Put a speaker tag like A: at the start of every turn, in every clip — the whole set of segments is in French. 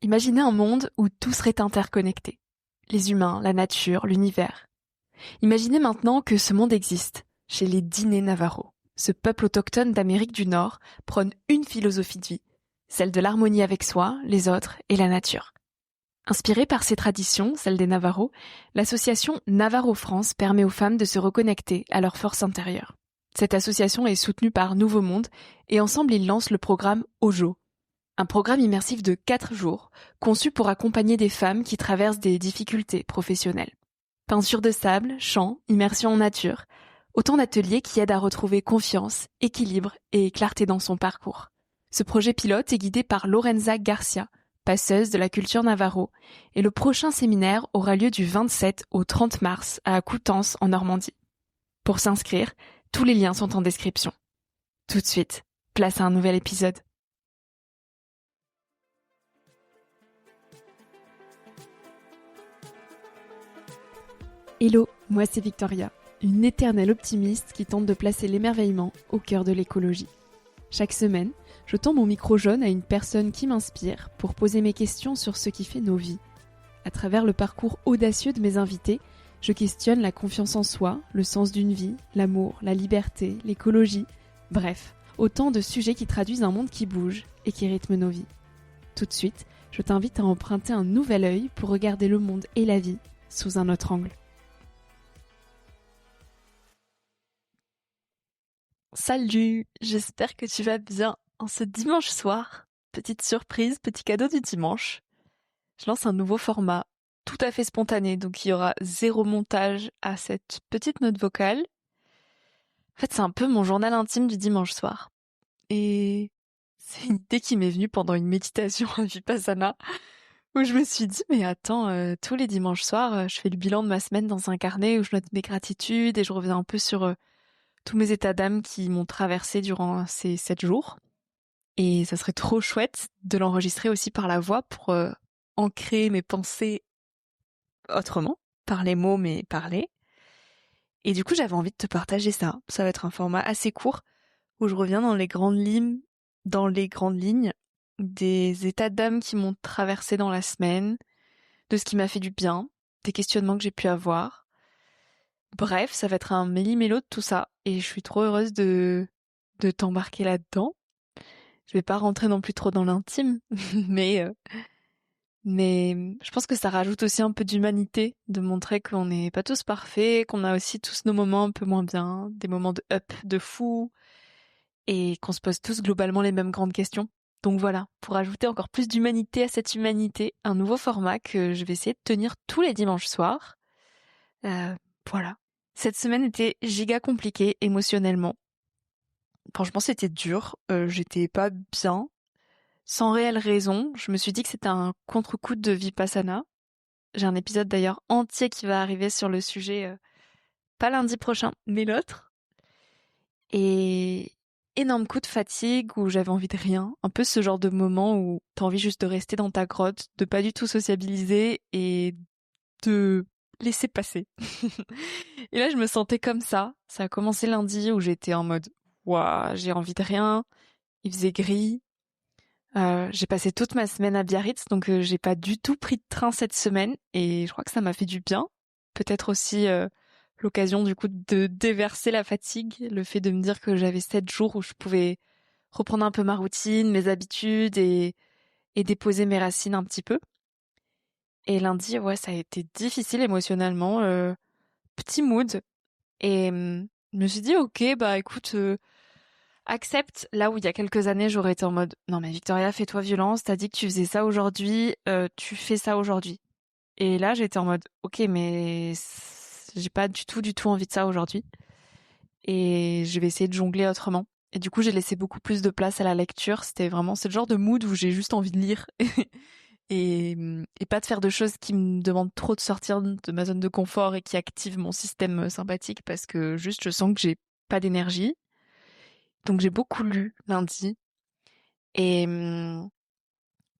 A: Imaginez un monde où tout serait interconnecté. Les humains, la nature, l'univers. Imaginez maintenant que ce monde existe, chez les Dinés Navajo. Ce peuple autochtone d'Amérique du Nord prône une philosophie de vie, celle de l'harmonie avec soi, les autres et la nature. Inspirée par ces traditions, celles des Navajo, l'association Navajo France permet aux femmes de se reconnecter à leur force intérieure. Cette association est soutenue par Nouveau Monde et ensemble ils lancent le programme Ojo, un programme immersif de 4 jours, conçu pour accompagner des femmes qui traversent des difficultés professionnelles. Peinture de sable, chant, immersion en nature, autant d'ateliers qui aident à retrouver confiance, équilibre et clarté dans son parcours. Ce projet pilote est guidé par Lorenza Garcia, passeuse de la culture Navajo, et le prochain séminaire aura lieu du 27 au 30 mars à Coutances en Normandie. Pour s'inscrire, tous les liens sont en description. Tout de suite, place à un nouvel épisode. Hello, moi c'est Victoria, une éternelle optimiste qui tente de placer l'émerveillement au cœur de l'écologie. Chaque semaine, je tends mon micro jaune à une personne qui m'inspire pour poser mes questions sur ce qui fait nos vies. À travers le parcours audacieux de mes invités, je questionne la confiance en soi, le sens d'une vie, l'amour, la liberté, l'écologie, bref, autant de sujets qui traduisent un monde qui bouge et qui rythme nos vies. Tout de suite, je t'invite à emprunter un nouvel œil pour regarder le monde et la vie sous un autre angle. Salut, j'espère que tu vas bien en ce dimanche soir. Petite surprise, petit cadeau du dimanche. Je lance un nouveau format, tout à fait spontané, donc il y aura 0 montage à cette petite note vocale. En fait, c'est un peu mon journal intime du dimanche soir. Et c'est une idée qui m'est venue pendant une méditation à Vipassana, où je me suis dit, mais attends, tous les dimanches soirs, je fais le bilan de ma semaine dans un carnet où je note mes gratitudes et je reviens un peu sur tous mes états d'âme qui m'ont traversé durant ces 7 jours. Et ça serait trop chouette de l'enregistrer aussi par la voix pour ancrer mes pensées autrement, par les mots mais parler. Et du coup, j'avais envie de te partager ça. Ça va être un format assez court où je reviens dans les grandes lignes des états d'âme qui m'ont traversé dans la semaine, de ce qui m'a fait du bien, des questionnements que j'ai pu avoir. Bref, ça va être un méli-mélo de tout ça et je suis trop heureuse de t'embarquer là-dedans. Je vais pas rentrer non plus trop dans l'intime, mais je pense que ça rajoute aussi un peu d'humanité, de montrer qu'on n'est pas tous parfaits, qu'on a aussi tous nos moments un peu moins bien, des moments de up, de fou, et qu'on se pose tous globalement les mêmes grandes questions. Donc voilà, pour ajouter encore plus d'humanité à cette humanité, un nouveau format que je vais essayer de tenir tous les dimanches soirs. Voilà. Cette semaine était giga compliquée émotionnellement. Franchement, c'était dur. J'étais pas bien. Sans réelle raison, je me suis dit que c'était un contre-coup de Vipassana. J'ai un épisode d'ailleurs entier qui va arriver sur le sujet, pas lundi prochain, mais l'autre. Et énorme coup de fatigue où j'avais envie de rien. Un peu ce genre de moment où t'as envie juste de rester dans ta grotte, de pas du tout sociabiliser et de laisser passer. Et là, je me sentais comme ça. Ça a commencé lundi où j'étais en mode waouh, j'ai envie de rien. Il faisait gris. J'ai passé toute ma semaine à Biarritz, donc j'ai pas du tout pris de train cette semaine et je crois que ça m'a fait du bien. Peut-être aussi l'occasion du coup de déverser la fatigue, le fait de me dire que j'avais 7 jours où je pouvais reprendre un peu ma routine, mes habitudes et déposer mes racines un petit peu. Et lundi, ouais, ça a été difficile émotionnellement, petit mood. Et je me suis dit, ok, bah écoute, accepte là où il y a quelques années j'aurais été en mode non mais Victoria, fais-toi violence, t'as dit que tu faisais ça aujourd'hui, tu fais ça aujourd'hui. Et là j'étais en mode ok mais j'ai pas du tout envie de ça aujourd'hui et je vais essayer de jongler autrement. Et du coup j'ai laissé beaucoup plus de place à la lecture, c'est le genre de mood où j'ai juste envie de lire et pas de faire de choses qui me demandent trop de sortir de ma zone de confort et qui activent mon système sympathique parce que juste je sens que j'ai pas d'énergie. Donc j'ai beaucoup lu lundi. Et,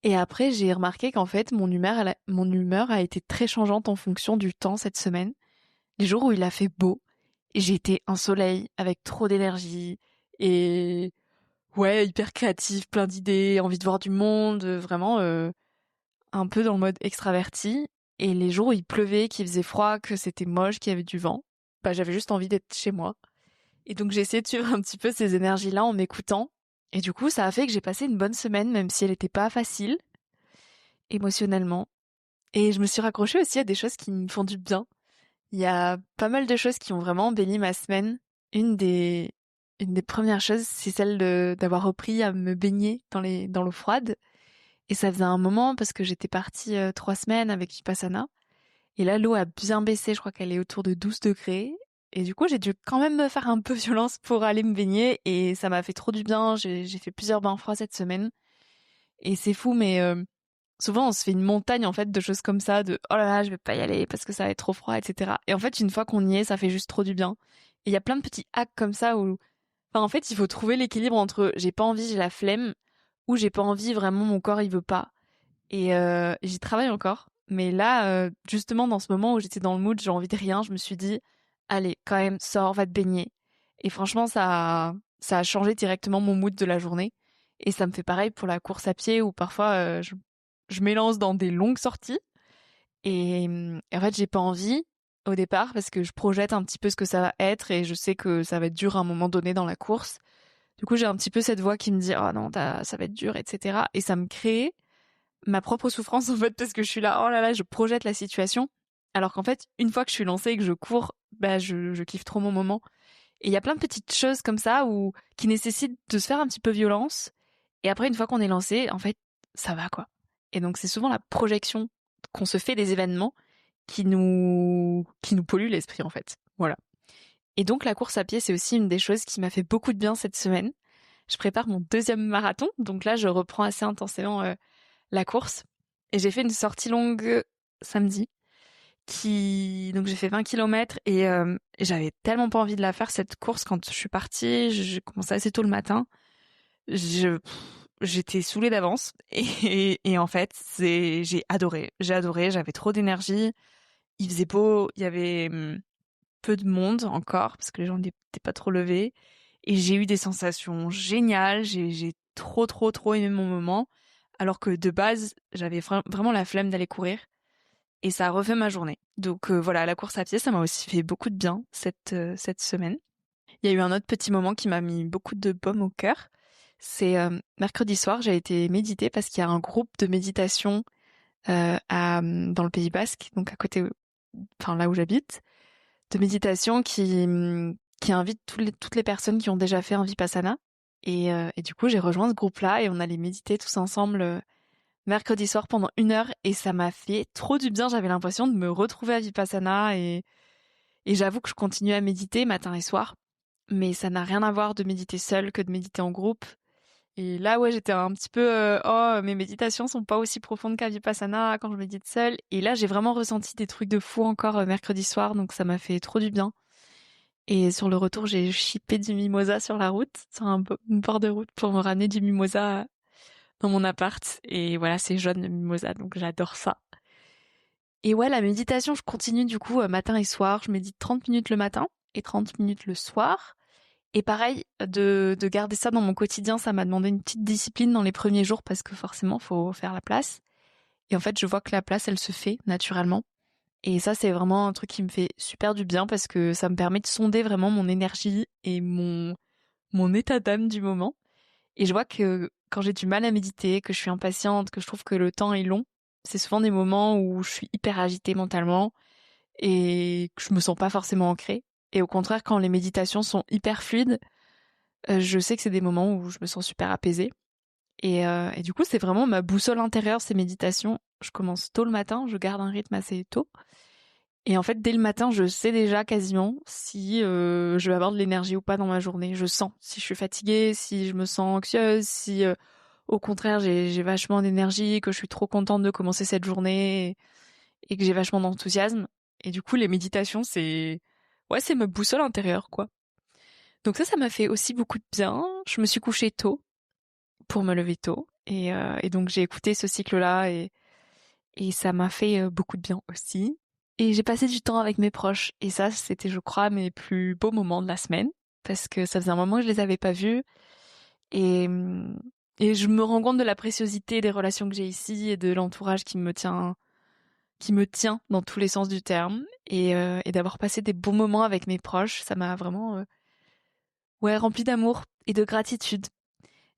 A: et après, j'ai remarqué qu'en fait, mon humeur a été très changeante en fonction du temps cette semaine. Les jours où il a fait beau, j'ai été un soleil avec trop d'énergie et ouais, hyper créative, plein d'idées, envie de voir du monde, vraiment un peu dans le mode extraverti. Et les jours où il pleuvait, qu'il faisait froid, que c'était moche, qu'il y avait du vent, bah j'avais juste envie d'être chez moi. Et donc j'ai essayé de suivre un petit peu ces énergies-là en m'écoutant. Et du coup, ça a fait que j'ai passé une bonne semaine, même si elle n'était pas facile, émotionnellement. Et je me suis raccrochée aussi à des choses qui me font du bien. Il y a pas mal de choses qui ont vraiment embelli ma semaine. Une des, une des premières choses, c'est celle d'avoir repris à me baigner dans l'eau froide. Et ça faisait un moment parce que j'étais partie 3 semaines avec Vipassana. Et là, l'eau a bien baissé. Je crois qu'elle est autour de 12 degrés. Et du coup, j'ai dû quand même me faire un peu violence pour aller me baigner. Et ça m'a fait trop du bien. J'ai fait plusieurs bains froids cette semaine. Et c'est fou, mais souvent on se fait une montagne en fait de choses comme ça, de oh là là, je vais pas y aller parce que ça va être trop froid, etc. Et en fait, une fois qu'on y est, ça fait juste trop du bien. Et il y a plein de petits hacks comme ça où, enfin, en fait, il faut trouver l'équilibre entre j'ai pas envie, j'ai la flemme, ou j'ai pas envie, vraiment mon corps il veut pas. Et j'y travaille encore. Mais là, justement, dans ce moment où j'étais dans le mood, j'ai envie de rien, je me suis dit, allez, quand même, sors, va te baigner. Et franchement, ça a changé directement mon mood de la journée. Et ça me fait pareil pour la course à pied où parfois je m'élance dans des longues sorties. Et en fait, j'ai pas envie au départ parce que je projette un petit peu ce que ça va être et je sais que ça va être dur à un moment donné dans la course. Du coup, j'ai un petit peu cette voix qui me dit, oh non, ça va être dur, etc. Et ça me crée ma propre souffrance en fait parce que je suis là, oh là là, je projette la situation. Alors qu'en fait, une fois que je suis lancée et que je cours, bah je kiffe trop mon moment. Et il y a plein de petites choses comme ça qui nécessitent de se faire un petit peu violence. Et après, une fois qu'on est lancé, en fait, ça va quoi. Et donc c'est souvent la projection qu'on se fait des événements qui nous pollue l'esprit en fait. Voilà. Et donc la course à pied, c'est aussi une des choses qui m'a fait beaucoup de bien cette semaine. Je prépare mon deuxième marathon, donc là je reprends assez intensément la course. Et j'ai fait une sortie longue samedi, donc j'ai fait 20 kilomètres et j'avais tellement pas envie de la faire cette course quand je suis partie. J'ai commencé assez tôt le matin. J'étais saoulée d'avance et en fait j'ai adoré. J'ai adoré. J'avais trop d'énergie. Il faisait beau. Il y avait peu de monde encore parce que les gens n'étaient pas trop levés. Et j'ai eu des sensations géniales. J'ai trop, trop, trop aimé mon moment. Alors que de base, j'avais vraiment la flemme d'aller courir. Et ça a refait ma journée. Donc voilà, la course à pied, ça m'a aussi fait beaucoup de bien cette semaine. Il y a eu un autre petit moment qui m'a mis beaucoup de baume au cœur. C'est mercredi soir, j'ai été méditer parce qu'il y a un groupe de méditation dans le Pays Basque, donc à côté, enfin là où j'habite, de méditation qui invite toutes les personnes qui ont déjà fait un Vipassana. Et du coup, j'ai rejoint ce groupe-là et on allait méditer tous ensemble mercredi soir pendant 1 heure et ça m'a fait trop du bien. J'avais l'impression de me retrouver à Vipassana et j'avoue que je continue à méditer matin et soir. Mais ça n'a rien à voir de méditer seul que de méditer en groupe. Et là, ouais, j'étais un petit peu, oh, mes méditations sont pas aussi profondes qu'à Vipassana quand je médite seule. Et là, j'ai vraiment ressenti des trucs de fou encore mercredi soir, donc ça m'a fait trop du bien. Et sur le retour, j'ai chippé du mimosa sur la route, sur une bord de route pour me ramener du mimosa dans mon appart. Et voilà, c'est jaune le mimosa, donc j'adore ça. Et ouais, la méditation, je continue du coup matin et soir. Je médite 30 minutes le matin et 30 minutes le soir. Et pareil, de garder ça dans mon quotidien, ça m'a demandé une petite discipline dans les premiers jours parce que forcément, faut faire la place. Et en fait, je vois que la place, elle se fait naturellement. Et ça, c'est vraiment un truc qui me fait super du bien parce que ça me permet de sonder vraiment mon énergie et mon état d'âme du moment. Et je vois que quand j'ai du mal à méditer, que je suis impatiente, que je trouve que le temps est long, c'est souvent des moments où je suis hyper agitée mentalement et que je me sens pas forcément ancrée. Et au contraire, quand les méditations sont hyper fluides, je sais que c'est des moments où je me sens super apaisée. Et du coup, c'est vraiment ma boussole intérieure, ces méditations. Je commence tôt le matin, je garde un rythme assez tôt. Et en fait, dès le matin, je sais déjà quasiment si je vais avoir de l'énergie ou pas dans ma journée. Je sens si je suis fatiguée, si je me sens anxieuse, si au contraire j'ai vachement d'énergie, que je suis trop contente de commencer cette journée et que j'ai vachement d'enthousiasme. Et du coup, les méditations, c'est ma boussole intérieure, quoi. Donc ça m'a fait aussi beaucoup de bien. Je me suis couchée tôt pour me lever tôt. Et donc j'ai écouté ce cycle-là et ça m'a fait beaucoup de bien aussi. Et j'ai passé du temps avec mes proches. Et ça, c'était, je crois, mes plus beaux moments de la semaine. Parce que ça faisait un moment que je les avais pas vus. Et Et je me rends compte de la préciosité des relations que j'ai ici et de l'entourage qui me tient dans tous les sens du terme. Et d'avoir passé des bons moments avec mes proches, ça m'a vraiment rempli d'amour et de gratitude.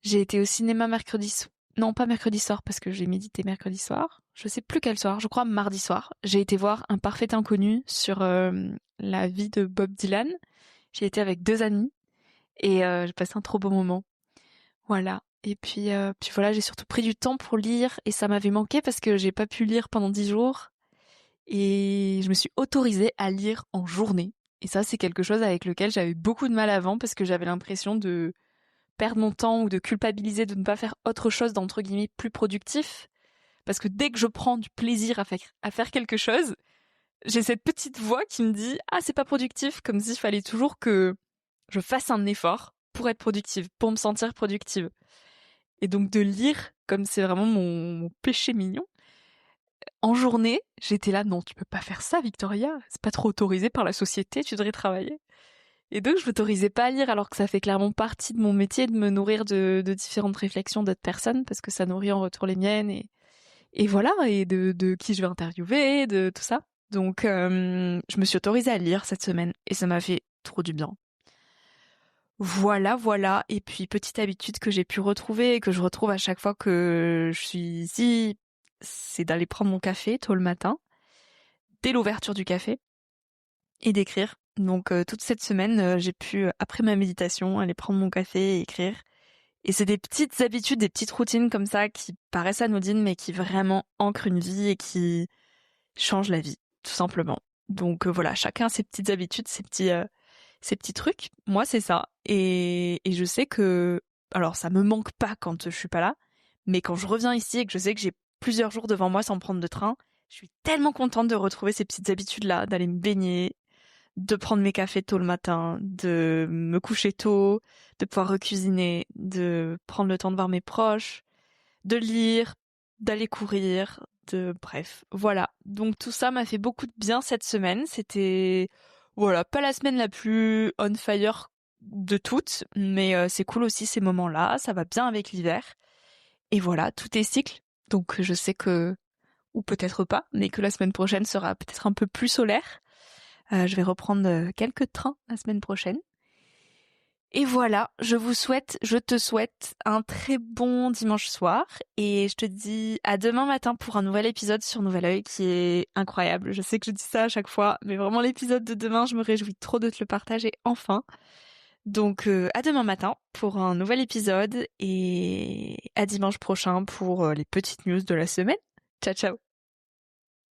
A: J'ai été au cinéma mercredi soir. Non, pas mercredi soir, parce que j'ai médité mercredi soir. Je sais plus quel soir, je crois mardi soir. J'ai été voir Un parfait inconnu sur la vie de Bob Dylan. J'ai été avec 2 amis et j'ai passé un trop beau moment. Voilà. Et puis voilà, j'ai surtout pris du temps pour lire et ça m'avait manqué parce que j'ai pas pu lire pendant 10 jours. Et je me suis autorisée à lire en journée. Et ça, c'est quelque chose avec lequel j'avais beaucoup de mal avant parce que j'avais l'impression de perdre mon temps ou de culpabiliser de ne pas faire autre chose d'entre guillemets plus productif. Parce que dès que je prends du plaisir à faire quelque chose, j'ai cette petite voix qui me dit « Ah, c'est pas productif », comme s'il fallait toujours que je fasse un effort pour être productive, pour me sentir productive. Et donc de lire, comme c'est vraiment mon péché mignon, en journée, j'étais là « Non, tu peux pas faire ça, Victoria, c'est pas trop autorisé par la société, tu devrais travailler ». Et donc je m'autorisais pas à lire alors que ça fait clairement partie de mon métier de me nourrir de différentes réflexions d'autres personnes parce que ça nourrit en retour les miennes et voilà, et de qui je vais interviewer, de tout ça. Donc je me suis autorisée à lire cette semaine et ça m'a fait trop du bien. Voilà. Et puis petite habitude que j'ai pu retrouver et que je retrouve à chaque fois que je suis ici, c'est d'aller prendre mon café tôt le matin, dès l'ouverture du café, et d'écrire. Donc toute cette semaine, j'ai pu, après ma méditation, aller prendre mon café et écrire. Et c'est des petites habitudes, des petites routines comme ça qui paraissent anodines mais qui vraiment ancrent une vie et qui changent la vie, tout simplement. Donc voilà, chacun a ses petites habitudes, ses petits trucs. Moi, c'est ça. Et je sais que, alors ça me manque pas quand je suis pas là, mais quand je reviens ici et que je sais que j'ai plusieurs jours devant moi sans prendre de train, je suis tellement contente de retrouver ces petites habitudes-là, d'aller me baigner, de prendre mes cafés tôt le matin, de me coucher tôt, de pouvoir recuisiner, de prendre le temps de voir mes proches, de lire, d'aller courir, bref, voilà. Donc tout ça m'a fait beaucoup de bien cette semaine. C'était, voilà, pas la semaine la plus on fire de toutes, mais c'est cool aussi ces moments-là, ça va bien avec l'hiver. Et voilà, tout est cycle. Donc je sais que, ou peut-être pas, mais que la semaine prochaine sera peut-être un peu plus solaire. Je vais reprendre quelques trains la semaine prochaine. Et voilà, je te souhaite un très bon dimanche soir et je te dis à demain matin pour un nouvel épisode sur Nouvel Oeil qui est incroyable. Je sais que je dis ça à chaque fois, mais vraiment l'épisode de demain, je me réjouis trop de te le partager enfin. Donc à demain matin pour un nouvel épisode et à dimanche prochain pour les petites news de la semaine. Ciao ciao.